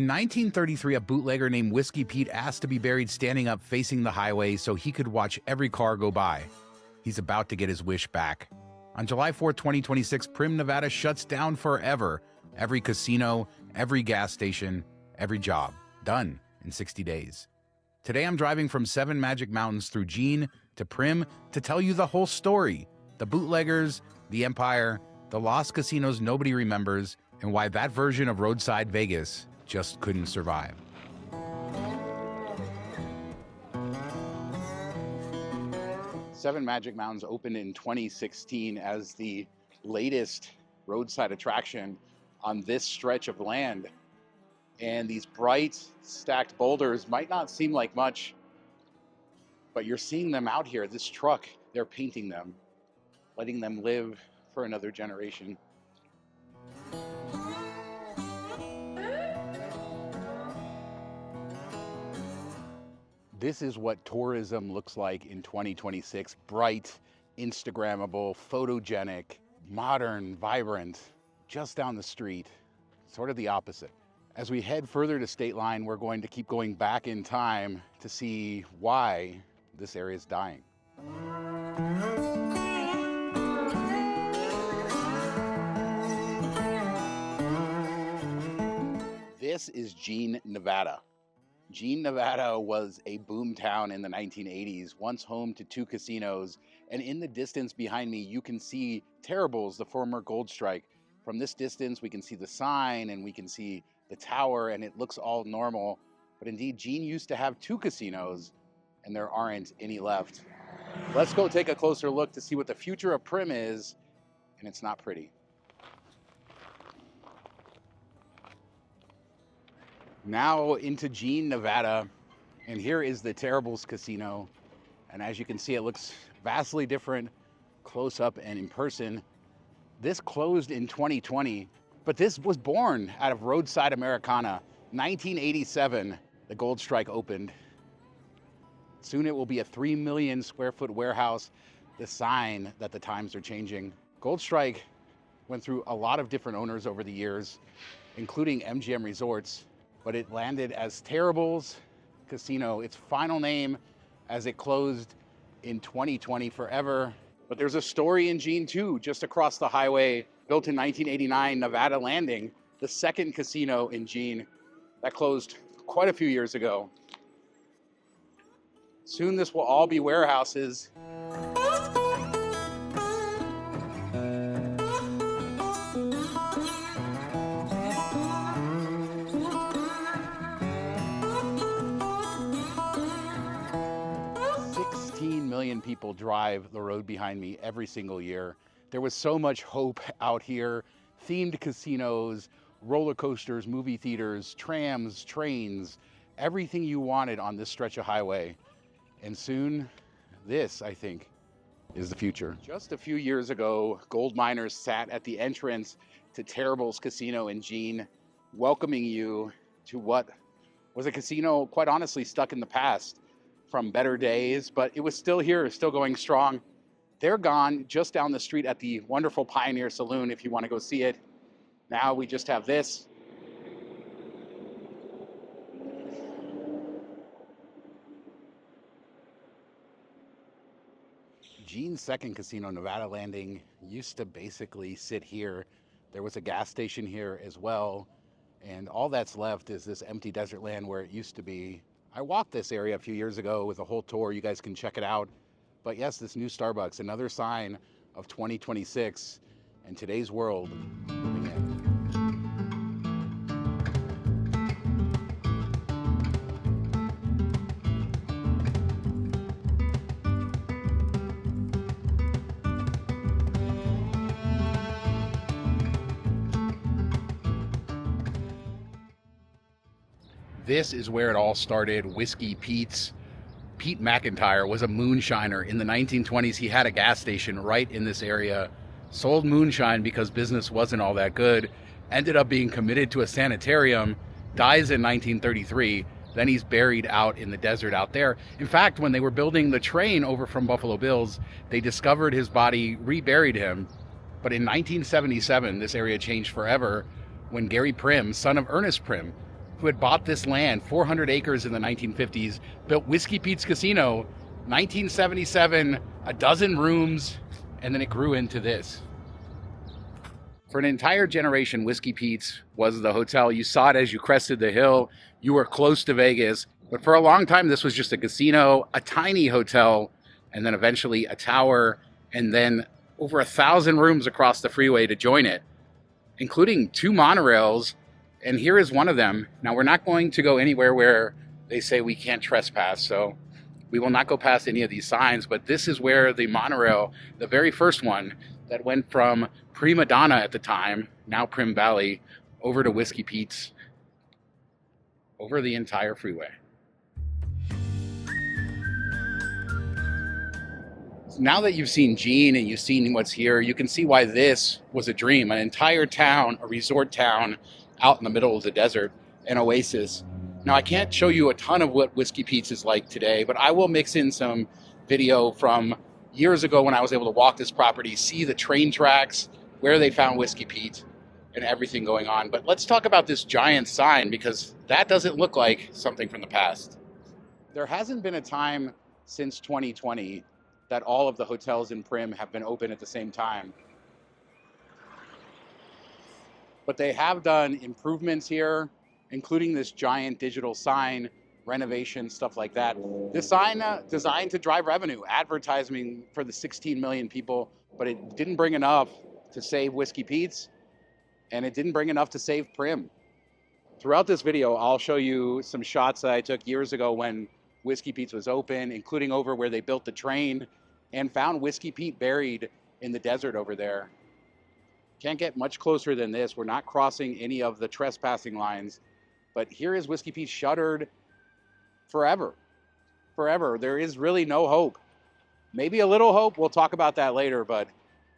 In 1933, a bootlegger named Whiskey Pete asked to be buried standing up facing the highway so he could watch every car go by. He's about to get his wish back. On July 4, 2026, Primm, Nevada shuts down forever. Every casino, every gas station, every job. Done in 60 days. Today I'm driving from 7 Magic Mountains through Jean to Primm to tell you the whole story. The bootleggers, the empire, the lost casinos nobody remembers, and why that version of Roadside Vegas just couldn't survive. Seven Magic Mountains opened in 2016 as the latest roadside attraction on this stretch of land. And these bright stacked boulders might not seem like much, but you're seeing them out here. This truck, they're painting them, letting them live for another generation. This is what tourism looks like in 2026. Bright, Instagrammable, photogenic, modern, vibrant, just down the street. Sort of the opposite. As we head further to State Line, we're going to keep going back in time to see why this area is dying. This is Jean, Nevada. Jean, Nevada was a boom town in the 1980s, once home to 2 casinos, and in the distance behind me you can see Terrible's, the former Gold Strike. From this distance we can see the sign and we can see the tower, and it looks all normal, but indeed Jean used to have 2 casinos and there aren't any left. Let's go take a closer look to see what the future of Primm is, and it's not pretty. Now into Jean, Nevada, and here is the Terrible's Casino, and as you can see it looks vastly different close up and in person. This closed in 2020, but this was born out of Roadside Americana. 1987, the Gold Strike opened. Soon it will be a 3 million square foot warehouse, the sign that the times are changing. Gold Strike went through a lot of different owners over the years, including MGM Resorts, but it landed as Terrible's Casino, its final name, as it closed in 2020 forever. But there's a story in Jean too, just across the highway, built in 1989, Nevada Landing, the second casino in Jean that closed quite a few years ago. Soon this will all be warehouses. People drive the road behind me every single year. There was so much hope out here. Themed casinos, roller coasters, movie theaters, trams, trains, everything you wanted on this stretch of highway. And soon, this, I think, is the future. Just a few years ago, gold miners sat at the entrance to Terrible's Casino in Jean, welcoming you to what was a casino, quite honestly, stuck in the past from better days, but it was still here, still going strong. They're gone just down the street at the wonderful Pioneer Saloon if you want to go see it. Now we just have this. Jean's second casino, Nevada Landing, used to basically sit here. There was a gas station here as well, and all that's left is this empty desert land where it used to be. I walked this area a few years ago with a whole tour. You guys can check it out. But yes, this new Starbucks, another sign of 2026 and today's world moving in. This is where it all started. Whiskey Pete's. Pete McIntyre was a moonshiner. In the 1920s, he had a gas station right in this area, sold moonshine because business wasn't all that good, ended up being committed to a sanitarium, dies in 1933, then he's buried out in the desert out there. In fact, when they were building the train over from Buffalo Bills, they discovered his body, reburied him. But in 1977, this area changed forever when Gary Primm, son of Ernest Primm, who had bought this land, 400 acres in the 1950s, built Whiskey Pete's Casino, 1977, a dozen rooms, and then it grew into this. For an entire generation, Whiskey Pete's was the hotel. You saw it as you crested the hill. You were close to Vegas. But for a long time, this was just a casino, a tiny hotel, and then eventually a tower, and then over 1,000 rooms across the freeway to join it, including 2 monorails. And here is one of them. Now, we're not going to go anywhere where they say we can't trespass, so we will not go past any of these signs. But this is where the monorail, the very first one that went from Prima Donna at the time, now Primm Valley, over to Whiskey Pete's, over the entire freeway. Now that you've seen Jean and you've seen what's here, you can see why this was a dream. An entire town, a resort town out in the middle of the desert, an oasis. Now, I can't show you a ton of what Whiskey Pete's is like today, but I will mix in some video from years ago when I was able to walk this property, see the train tracks, where they found Whiskey Pete, and everything going on. But let's talk about this giant sign, because that doesn't look like something from the past. There hasn't been a time since 2020 that all of the hotels in Primm have been open at the same time. But they have done improvements here, including this giant digital sign, renovation, stuff like that. This sign designed to drive revenue, advertising for the 16 million people, but it didn't bring enough to save Whiskey Pete's, and it didn't bring enough to save Primm. Throughout this video, I'll show you some shots that I took years ago when Whiskey Pete's was open, including over where they built the train and found Whiskey Pete buried in the desert over there. Can't get much closer than this. We're not crossing any of the trespassing lines, but here is Whiskey Pete shuttered forever. Forever. There is really no hope. Maybe a little hope. We'll talk about that later, but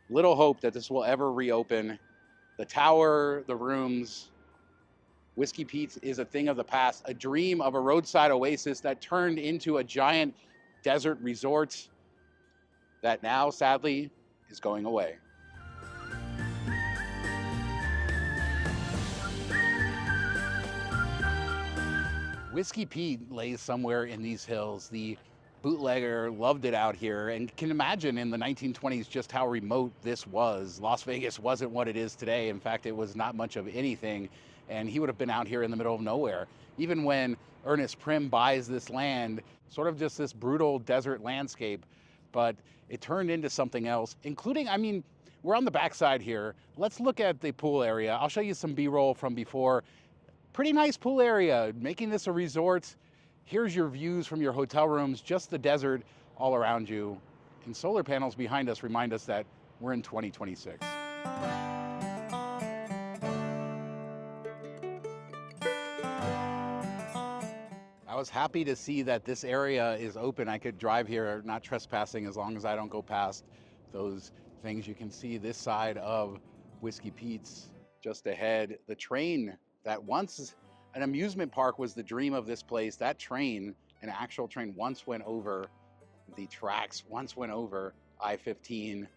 little hope that this will ever reopen. The tower, the rooms. Whiskey Pete's is a thing of the past, a dream of a roadside oasis that turned into a giant desert resort that now, sadly, is going away. Whiskey Pete lays somewhere in these hills. The bootlegger loved it out here, and can imagine in the 1920s just how remote this was. Las Vegas wasn't what it is today. In fact, it was not much of anything, and he would have been out here in the middle of nowhere. Even when Ernest Primm buys this land, sort of just this brutal desert landscape, but it turned into something else, including, I mean, we're on the backside here. Let's look at the pool area. I'll show you some B-roll from before. Pretty nice pool area, making this a resort. Here's your views from your hotel rooms, just the desert all around you. And solar panels behind us remind us that we're in 2026. I was happy to see that this area is open. I could drive here, not trespassing, as long as I don't go past those things. You can see this side of Whiskey Pete's just ahead. The train that once an amusement park was the dream of this place. That train, an actual train, once went over the tracks, once went over I-15,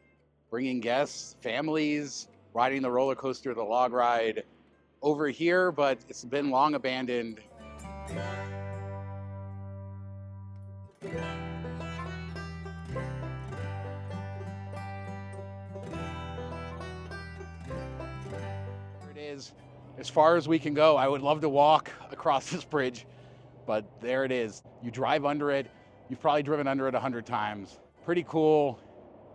bringing guests, families, riding the roller coaster, the log ride over here, but it's been long abandoned. As far as we can go. I would love to walk across this bridge, but there it is. You drive under it. You've probably driven under it 100 times. Pretty cool.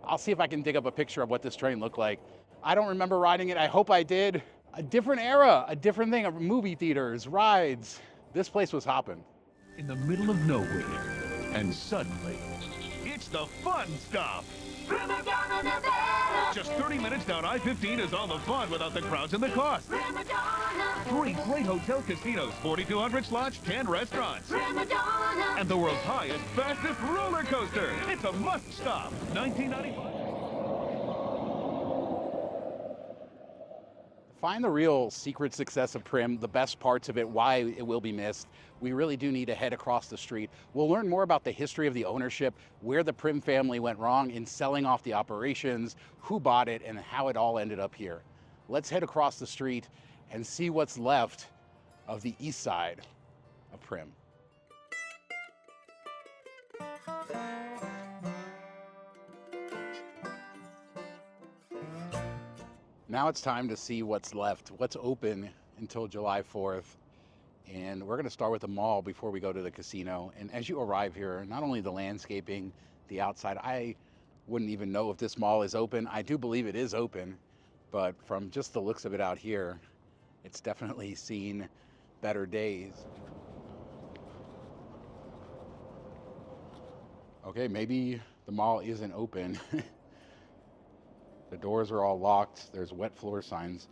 I'll see if I can dig up a picture of what this train looked like. I don't remember riding it. I hope I did. A different era, a different thing, movie theaters, rides. This place was hopping. In the middle of nowhere, and suddenly, it's the fun stop. Just 30 minutes down I-15 is all the fun without the crowds and the cost. 3 great hotel casinos, 4,200 slots, 10 restaurants. And the world's highest, fastest roller coaster. It's a must stop. $19.95. Find the real secret success of Primm, the best parts of it, why it will be missed. We really do need to head across the street. We'll learn more about the history of the ownership, where the Primm family went wrong in selling off the operations, who bought it, and how it all ended up here. Let's head across the street and see what's left of the east side of Primm. Now it's time to see what's left, what's open until July 4th. And we're gonna start with the mall before we go to the casino. And as you arrive here, not only the landscaping, the outside, I wouldn't even know if this mall is open. I do believe it is open, but from just the looks of it out here, it's definitely seen better days. Okay, maybe the mall isn't open. The doors are all locked. There's wet floor signs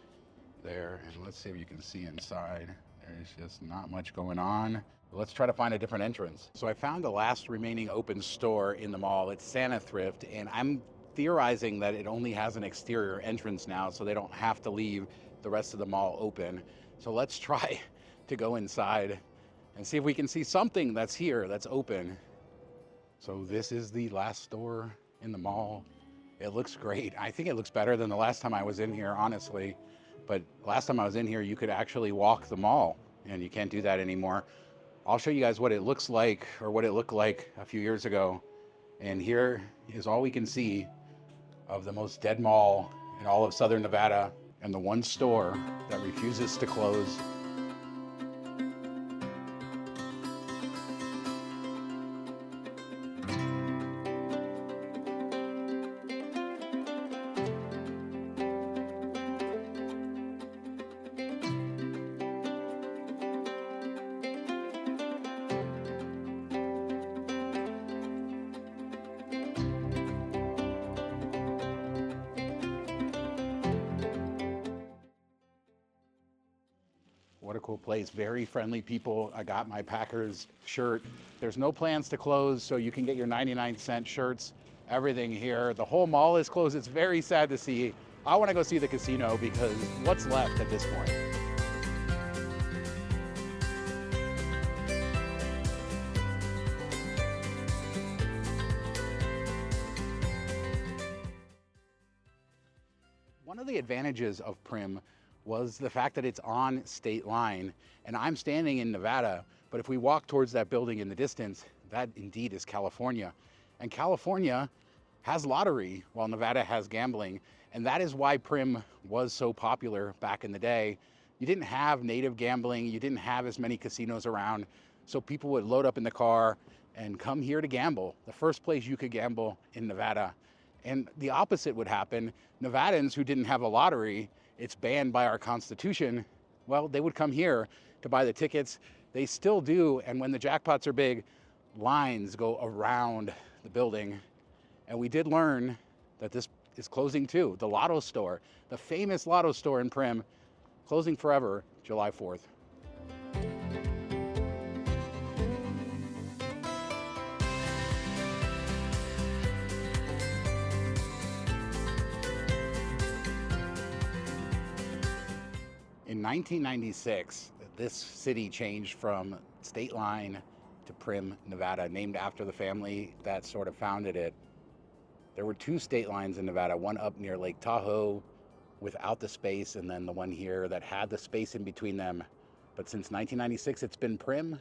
there. And let's see if you can see inside. There's just not much going on. Let's try to find a different entrance. So I found the last remaining open store in the mall. It's Santa Thrift, and I'm theorizing that it only has an exterior entrance now, so they don't have to leave the rest of the mall open. So let's try to go inside and see if we can see something that's here, that's open. So this is the last store in the mall. It looks great. I think it looks better than the last time I was in here, honestly. But last time I was in here, you could actually walk the mall, and you can't do that anymore. I'll show you guys what it looks like, or what it looked like a few years ago. And here is all we can see of the most dead mall in all of Southern Nevada, and the one store that refuses to close. What a cool place. Very friendly people. I got my Packers shirt. There's no plans to close, so you can get your 99-cent shirts, everything here. The whole mall is closed. It's very sad to see. I want to go see the casino because what's left at this point? One of the advantages of Primm was the fact that it's on state line, and I'm standing in Nevada, but if we walk towards that building in the distance, that indeed is California. And California has lottery while Nevada has gambling, and that is why Primm was so popular back in the day. You didn't have native gambling, you didn't have as many casinos around, so people would load up in the car and come here to gamble. The first place you could gamble in Nevada. And the opposite would happen. Nevadans who didn't have a lottery, it's banned by our Constitution, well, they would come here to buy the tickets. They still do, and when the jackpots are big, lines go around the building. And we did learn that this is closing too. The lotto store, the famous lotto store in Primm, closing forever, July 4th. In 1996, this city changed from state line to Primm, Nevada, named after the family that sort of founded it. There were two state lines in Nevada, one up near Lake Tahoe without the space, and then the one here that had the space in between them. But since 1996, it's been Primm.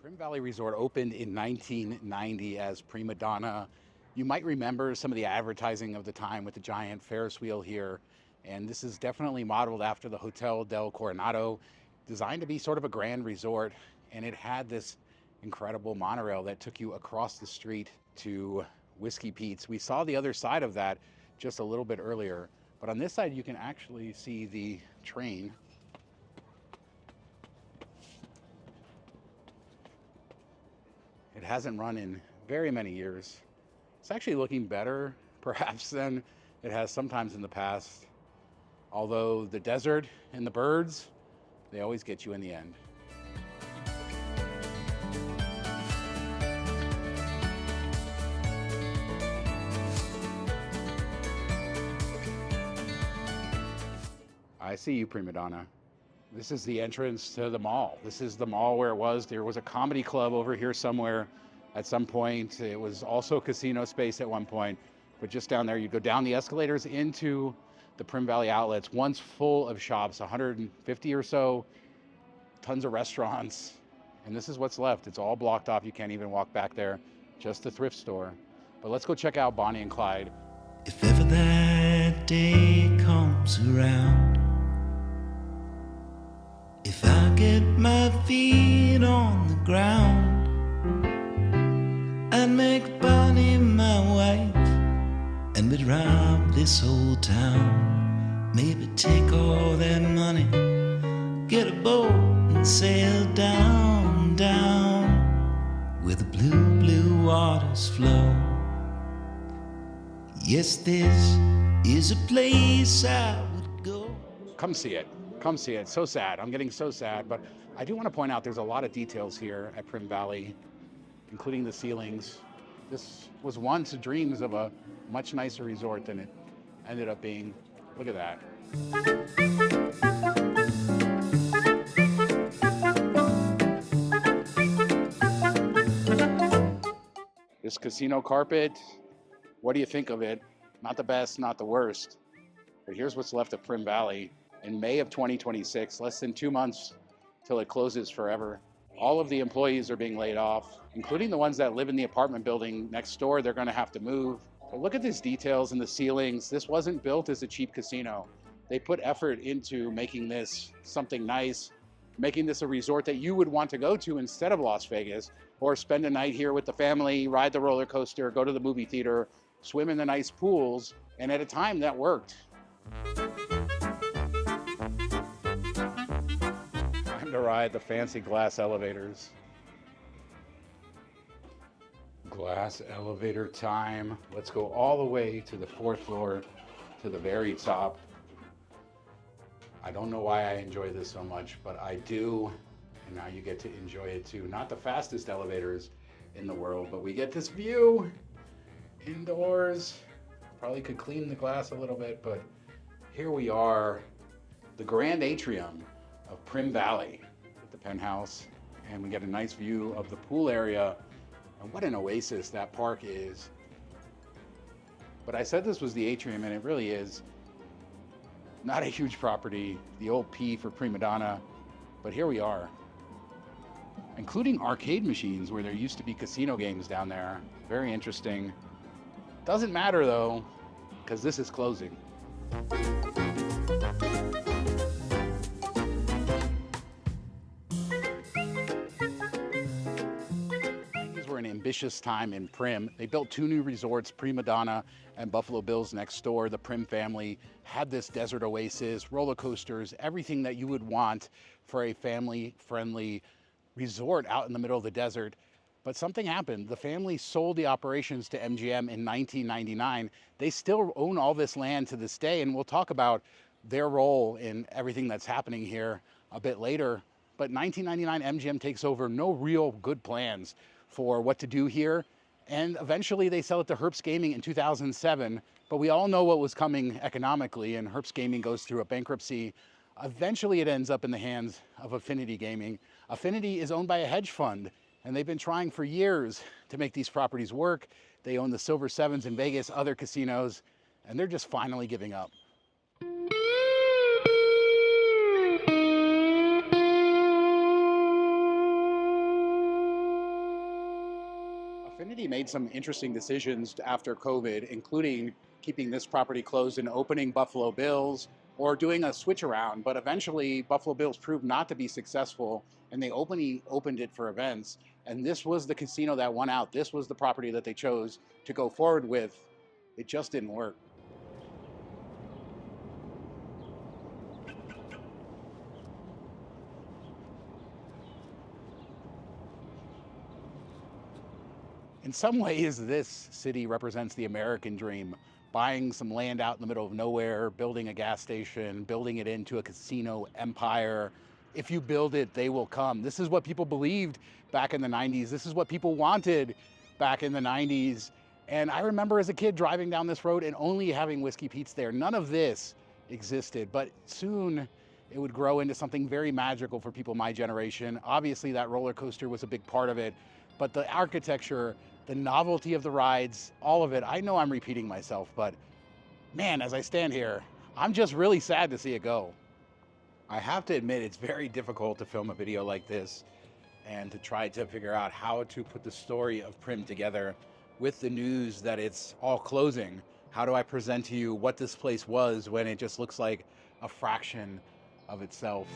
Primm Valley Resort opened in 1990 as Prima Donna. You might remember some of the advertising of the time with the giant Ferris wheel here. And this is definitely modeled after the Hotel del Coronado, designed to be sort of a grand resort. And it had this incredible monorail that took you across the street to Whiskey Pete's. We saw the other side of that just a little bit earlier. But on this side, you can actually see the train. It hasn't run in very many years. It's actually looking better, perhaps, than it has sometimes in the past. Although the desert and the birds, they always get you in the end. I see you, Prima Donna. This is the entrance to the mall. This is the mall where it was. There was a comedy club over here somewhere at some point. It was also casino space at one point. But just down there, you go down the escalators into the Primm Valley outlets, once full of shops, 150 or so, tons of restaurants, and this is what's left. It's all blocked off. You can't even walk back there, just a thrift store. But let's go check out Bonnie and Clyde. If ever that day comes around, if I get my feet on the ground, I'd make Bonnie my wife, and we'd rob this old town. Maybe take all that money, get a boat and sail down, down, where the blue, blue waters flow. Yes, this is a place I would go. Come see it. Come see it. So sad. I'm getting so sad. But I do want to point out there's a lot of details here at Primm Valley, including the ceilings. This was once dreams of a much nicer resort than it ended up being. Look at that. This casino carpet, what do you think of it? Not the best, not the worst. But here's what's left of Primm Valley. In May of 2026, less than 2 months till it closes forever. All of the employees are being laid off, including the ones that live in the apartment building next door. They're going to have to move. But look at these details in the ceilings. This wasn't built as a cheap casino. They put effort into making this something nice, making this a resort that you would want to go to instead of Las Vegas, or spend a night here with the family, ride the roller coaster, go to the movie theater, swim in the nice pools, and at a time that worked. Time to ride the fancy glass elevators. Glass elevator time. Let's go all the way to the 4th floor, to the very top. I don't know why I enjoy this so much, but I do, and now you get to enjoy it too. Not the fastest elevators in the world, but we get this view indoors. Probably could clean the glass a little bit, but here we are, the grand atrium of Primm Valley at the penthouse, and we get a nice view of the pool area. And what an oasis that park is. But I said this was the atrium, and it really is. Not a huge property, the old P for Prima Donna, but here we are. Including arcade machines where there used to be casino games down there. Very interesting. Doesn't matter though, because this is closing. These were an ambitious time in Primm. They built 2 new resorts, Prima Donna and Buffalo Bills next door. The Primm family had this desert oasis, roller coasters, everything that you would want for a family-friendly resort out in the middle of the desert. But something happened. The family sold the operations to MGM in 1999. They still own all this land to this day, and we'll talk about their role in everything that's happening here a bit later. But 1999, MGM takes over, no real good plans for what to do here. And eventually they sell it to Herbst Gaming in 2007. But we all know what was coming economically, and Herbst Gaming goes through a bankruptcy. Eventually it ends up in the hands of Affinity Gaming. Affinity is owned by a hedge fund, and they've been trying for years to make these properties work. They own the Silver Sevens in Vegas, other casinos, and they're just finally giving up. Affinity made some interesting decisions after COVID, including keeping this property closed and opening Buffalo Bills, or doing a switch around. But eventually Buffalo Bills proved not to be successful, and they opened it for events. And this was the casino that won out. This was the property that they chose to go forward with. It just didn't work. In some ways, this city represents the American dream. Buying some land out in the middle of nowhere, building a gas station, building it into a casino empire. If you build it, they will come. This is what people believed back in the 90s. This is what people wanted back in the 90s. And I remember as a kid driving down this road and only having Whiskey Pete's there. None of this existed, but soon it would grow into something very magical for people my generation. Obviously that roller coaster was a big part of it, but the architecture, the novelty of the rides, all of it. I know I'm repeating myself, but man, as I stand here, I'm just really sad to see it go. I have to admit, it's very difficult to film a video like this and to try to figure out how to put the story of Primm together with the news that it's all closing. How do I present to you what this place was when it just looks like a fraction of itself?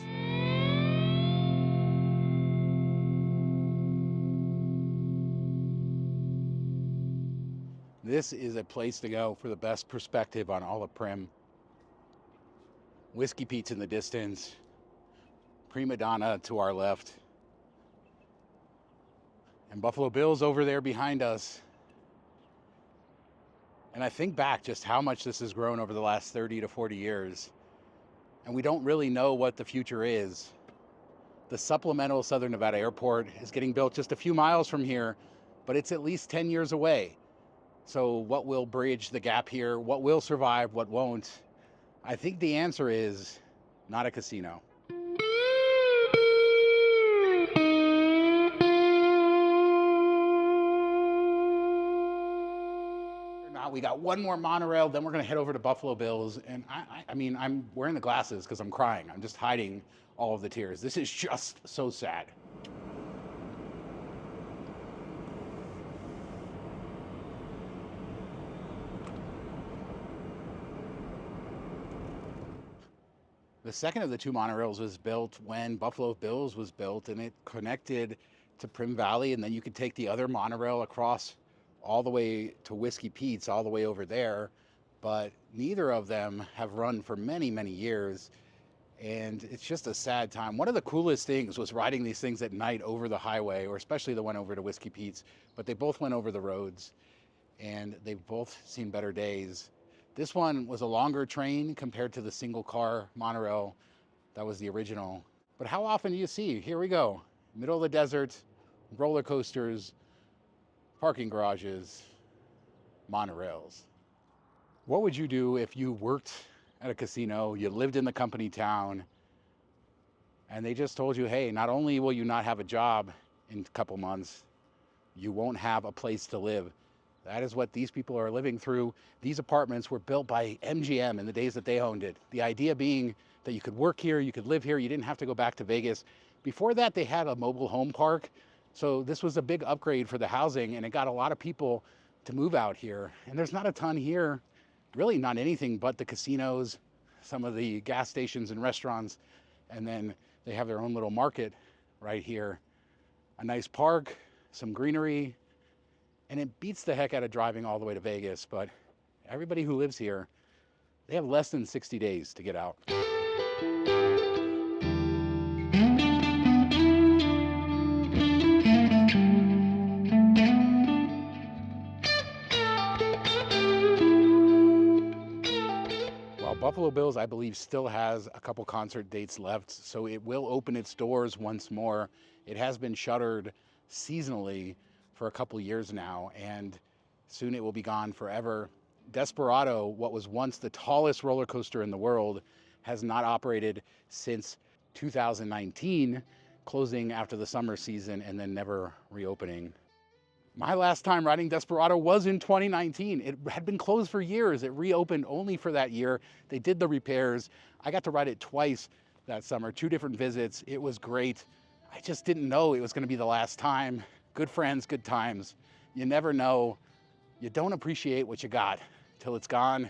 This is a place to go for the best perspective on all of Primm. Whiskey Pete's in the distance, Prima Donna to our left, and Buffalo Bill's over there behind us. And I think back just how much this has grown over the last 30 to 40 years, and we don't really know what the future is. The supplemental Southern Nevada Airport is getting built just a few miles from here, but it's at least 10 years away. So what will bridge the gap here? What will survive? What won't? I think the answer is not a casino. Now we got one more monorail, then we're gonna head over to Buffalo Bill's. And I mean, I'm wearing the glasses because I'm crying. I'm just hiding all of the tears. This is just so sad. The second of the two monorails was built when Buffalo Bill's was built, and it connected to Primm Valley, and then you could take the other monorail across all the way to Whiskey Pete's, all the way over there. But neither of them have run for many, many years, and it's just a sad time. One of the coolest things was riding these things at night over the highway, or especially the one over to Whiskey Pete's, but they both went over the roads, and they've both seen better days. This one was a longer train compared to the single car monorail that was the original. But how often do you see? Here we go. Middle of the desert, roller coasters, parking garages, monorails. What would you do if you worked at a casino, you lived in the company town, and they just told you, hey, not only will you not have a job in a couple months, you won't have a place to live. That is what these people are living through. These apartments were built by MGM in the days that they owned it. The idea being that you could work here, you could live here, you didn't have to go back to Vegas. Before that, they had a mobile home park. So this was a big upgrade for the housing, and it got a lot of people to move out here. And there's not a ton here, really not anything but the casinos, some of the gas stations and restaurants, and then they have their own little market right here. A nice park, some greenery, and it beats the heck out of driving all the way to Vegas, but everybody who lives here, they have less than 60 days to get out. While Buffalo Bill's, I believe, still has a couple concert dates left, so it will open its doors once more. It has been shuttered seasonally for a couple years now, and soon it will be gone forever. Desperado, what was once the tallest roller coaster in the world, has not operated since 2019, closing after the summer season and then never reopening. My last time riding Desperado was in 2019. It had been closed for years. It reopened only for that year. They did the repairs. I got to ride it twice that summer, 2 different visits. It was great. I just didn't know it was going to be the last time. Good friends, good times. You never know. You don't appreciate what you got till it's gone.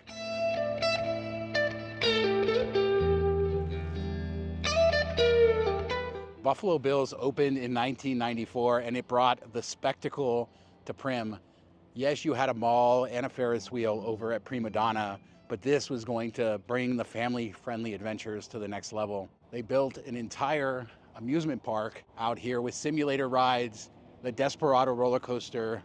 Buffalo Bill's opened in 1994, and it brought the spectacle to Primm. Yes, you had a mall and a Ferris wheel over at Prima Donna, but this was going to bring the family-friendly adventures to the next level. They built an entire amusement park out here with simulator rides, the Desperado roller coaster,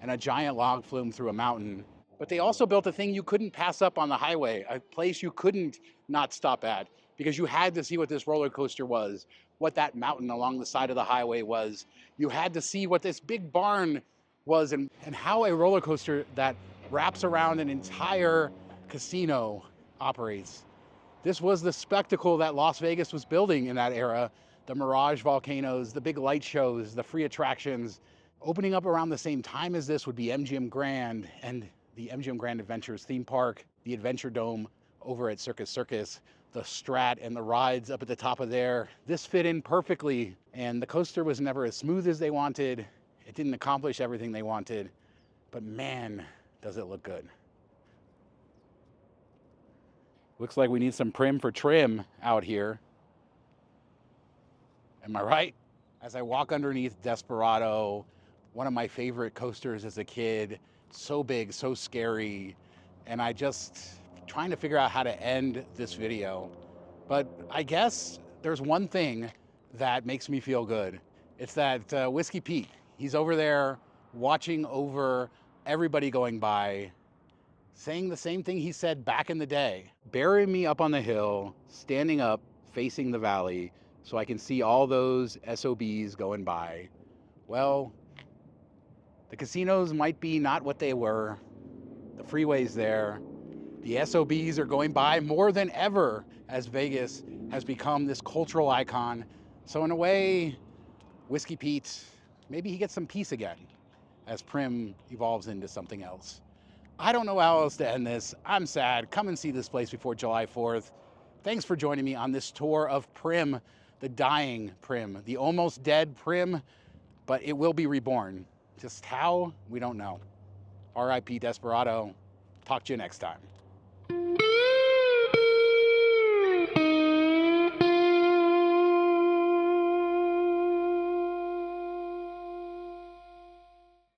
and a giant log flume through a mountain. But they also built a thing you couldn't pass up on the highway, a place you couldn't not stop at, because you had to see what this roller coaster was, what that mountain along the side of the highway was. You had to see what this big barn was, and how a roller coaster that wraps around an entire casino operates. This was the spectacle that Las Vegas was building in that era. The Mirage volcanoes, the big light shows, the free attractions. Opening up around the same time as this would be MGM Grand and the MGM Grand Adventures theme park, the Adventure Dome, over at Circus Circus, the Strat and the rides up at the top of there. This fit in perfectly, and the coaster was never as smooth as they wanted. It didn't accomplish everything they wanted, but man, does it look good. Looks like we need some Primm for trim out here. Am I right? As I walk underneath Desperado, one of my favorite coasters as a kid, so big, so scary, and I just trying to figure out how to end this video. But I guess there's one thing that makes me feel good. It's that Whiskey Pete. He's over there watching over everybody going by, saying the same thing he said back in the day. Bury me up on the hill, standing up, facing the valley, so I can see all those SOBs going by. Well, the casinos might be not what they were. The freeway's there. The SOBs are going by more than ever as Vegas has become this cultural icon. So in a way, Whiskey Pete, maybe he gets some peace again as Primm evolves into something else. I don't know how else to end this. I'm sad. Come and see this place before July 4th. Thanks for joining me on this tour of Primm, the dying Primm, the almost dead Primm, but it will be reborn. Just how? We don't know. R.I.P. Desperado. Talk to you next time.